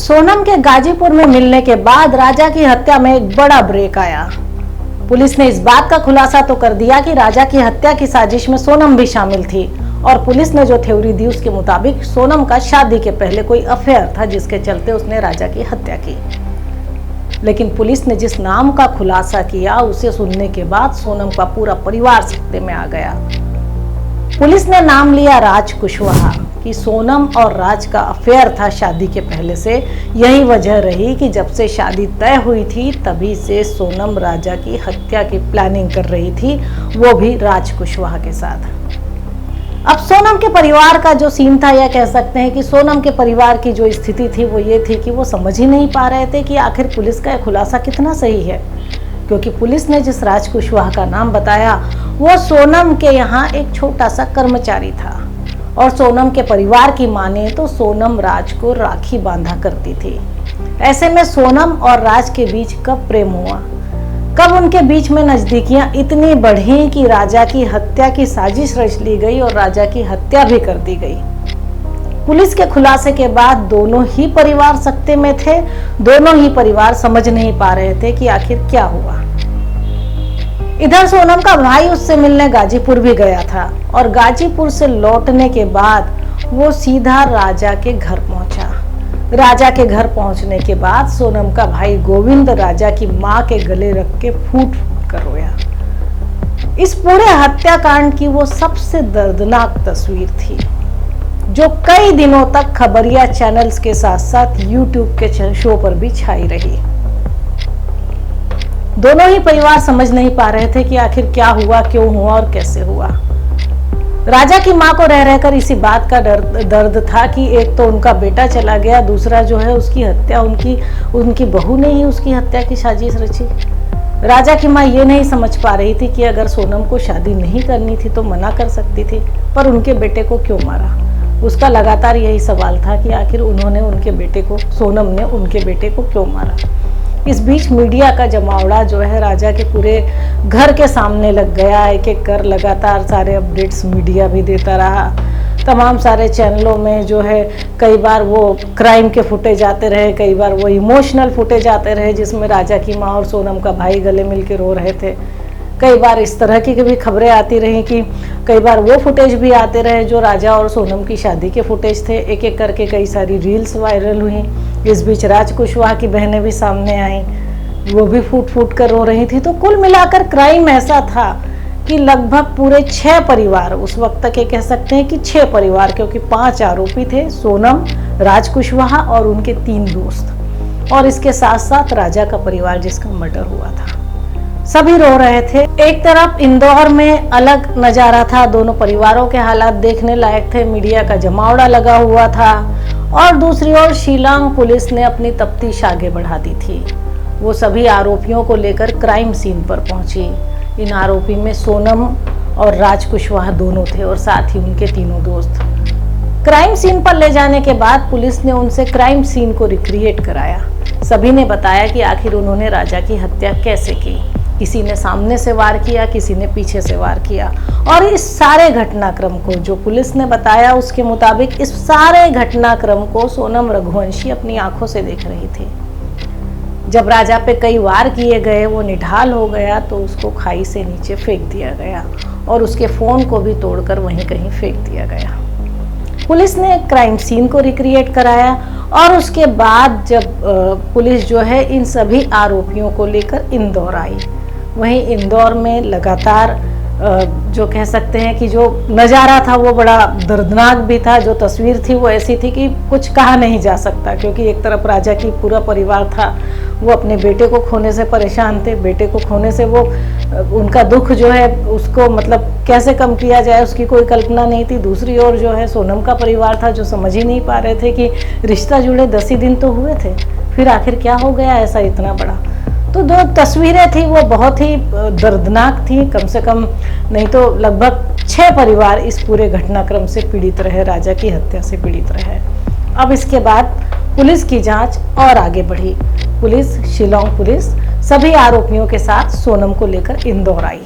सोनम के गाजीपुर में मिलने के बाद राजा की हत्या में एक बड़ा ब्रेक आया। पुलिस ने इस बात का खुलासा तो कर दिया कि राजा की हत्या की साजिश में सोनम भी शामिल थी और पुलिस ने जो थ्योरी दी उसके मुताबिक सोनम का शादी के पहले कोई अफेयर था जिसके चलते उसने राजा की हत्या की। लेकिन पुलिस ने जिस नाम का खुलासा किया उसे सुनने के बाद सोनम का पूरा परिवार सत्ते में आ गया। पुलिस ने नाम लिया राज कुशवाहा कि सोनम और राज का अफेयर था शादी के पहले से। यही वजह रही कि जब से शादी तय हुई थी तभी से सोनम राजा की हत्या की प्लानिंग कर रही थी, वो भी राज कुशवाहा के साथ। अब सोनम के परिवार का जो सीन था, यह कह सकते हैं कि सोनम के परिवार की जो स्थिति थी वो ये थी कि वो समझ ही नहीं पा रहे थे कि आखिर पुलिस का यह खुलासा कितना सही है, क्योंकि पुलिस ने जिस राज कुशवाहा का नाम बताया वो सोनम के यहाँ एक छोटा सा कर्मचारी था और सोनम के परिवार की माने तो सोनम राज को राखी बांधा करती थी। ऐसे में सोनम और राज के बीच कब प्रेम हुआ, कब उनके बीच में नजदीकियां इतनी बढ़ी कि राजा की हत्या की साजिश रच ली गई और राजा की हत्या भी कर दी गई। पुलिस के खुलासे के बाद दोनों ही परिवार सख्ते में थे। दोनों ही परिवार समझ नहीं पा रहे थे कि आखिर क्या हुआ। इधर सोनम का भाई उससे मिलने गाजीपुर भी गया था और गाजीपुर से लौटने के बाद वो सीधा राजा के घर पहुंचा। राजा के घर पहुंचने के बाद सोनम का भाई गोविंद राजा की मां के गले रख के फूट फूट कर रोया। इस पूरे हत्याकांड की वो सबसे दर्दनाक तस्वीर थी जो कई दिनों तक खबरिया चैनल्स के साथ साथ यूट्यूब के शो पर भी छाई रही। दोनों ही परिवार समझ नहीं पा रहे थे कि आखिर क्या हुआ, क्यों हुआ और कैसे हुआ। राजा की मां को रह रहकर इसी बात का दर्द था कि एक तो उनका बेटा चला गया, दूसरा जो है उसकी हत्या उनकी बहू ने ही उसकी हत्या की साजिश रची। राजा की मां ये नहीं समझ पा रही थी कि अगर सोनम को शादी नहीं करनी थी तो मना कर सकती थी, पर उनके बेटे को क्यों मारा। उसका लगातार यही सवाल था कि आखिर सोनम ने उनके बेटे को क्यों मारा। इस बीच मीडिया का जमावड़ा जो है राजा के पूरे घर के सामने लग गया। एक एक कर लगातार सारे अपडेट्स मीडिया भी देता रहा। तमाम सारे चैनलों में जो है कई बार वो क्राइम के फुटेज आते रहे, कई बार वो इमोशनल फुटेज आते रहे जिसमें राजा की माँ और सोनम का भाई गले मिल के रो रहे थे। कई बार इस तरह की भी खबरें आती रही कि कई बार वो फुटेज भी आते रहे जो राजा और सोनम की शादी के फुटेज थे। एक एक करके कई सारी रील्स वायरल हुई। इस बीच राज कुशवाहा की बहनें भी सामने आई, वो भी फूट फूट कर रो रही थी। तो कुल मिलाकर क्राइम ऐसा था कि लगभग पूरे 6 परिवार, उस वक्त तक ये कह सकते हैं कि 6 परिवार, क्योंकि 5 आरोपी थे, सोनम, राज कुशवाहा और उनके 3 दोस्त, और इसके साथ साथ राजा का परिवार जिसका मर्डर हुआ था। सभी रो रहे थे। एक तरफ इंदौर में अलग नजारा था, दोनों परिवारों के हालात देखने लायक थे, मीडिया का जमावड़ा लगा हुआ था, और दूसरी ओर शिलांग पुलिस ने अपनी तफ्तीश आगे बढ़ा दी थी। वो सभी आरोपियों को लेकर क्राइम सीन पर पहुंची। इन आरोपी में सोनम और राज कुशवाहा दोनों थे और साथ ही उनके 3 दोस्त। क्राइम सीन पर ले जाने के बाद पुलिस ने उनसे क्राइम सीन को रिक्रिएट कराया। सभी ने बताया कि आखिर उन्होंने राजा की हत्या कैसे की। किसी ने सामने से वार किया, किसी ने पीछे से वार किया, और इस सारे घटनाक्रम को जो पुलिस ने बताया उसके मुताबिक इस सारे घटनाक्रम को सोनम रघुवंशी अपनी आंखों से देख रही थी। जब राजा पे कई वार किए गए, वो निढाल हो गया तो उसको खाई से नीचे फेंक दिया गया और उसके फोन को भी तोड़कर वहीं कहीं फेंक दिया गया। पुलिस ने क्राइम सीन को रिक्रिएट कराया और उसके बाद जब पुलिस जो है इन सभी आरोपियों को लेकर इंदौर आई, वहीं इंदौर में लगातार जो कह सकते हैं कि जो नज़ारा था वो बड़ा दर्दनाक भी था। जो तस्वीर थी वो ऐसी थी कि कुछ कहा नहीं जा सकता, क्योंकि एक तरफ राजा की पूरा परिवार था, वो अपने बेटे को खोने से परेशान थे। बेटे को खोने से वो उनका दुख जो है उसको मतलब कैसे कम किया जाए उसकी कोई कल्पना नहीं थी। दूसरी ओर जो है सोनम का परिवार था जो समझ ही नहीं पा रहे थे कि रिश्ता जुड़े 10 ही दिन तो हुए थे, फिर आखिर क्या हो गया ऐसा इतना बड़ा। तो जो तस्वीरें थी वो बहुत ही दर्दनाक थी। कम से कम नहीं तो लगभग 6 परिवार इस पूरे घटनाक्रम से पीड़ित रहे, राजा की हत्या से पीड़ित रहे। अब इसके बाद पुलिस की जांच और आगे बढ़ी। पुलिस, शिलांग पुलिस सभी आरोपियों के साथ सोनम को लेकर इंदौर आई।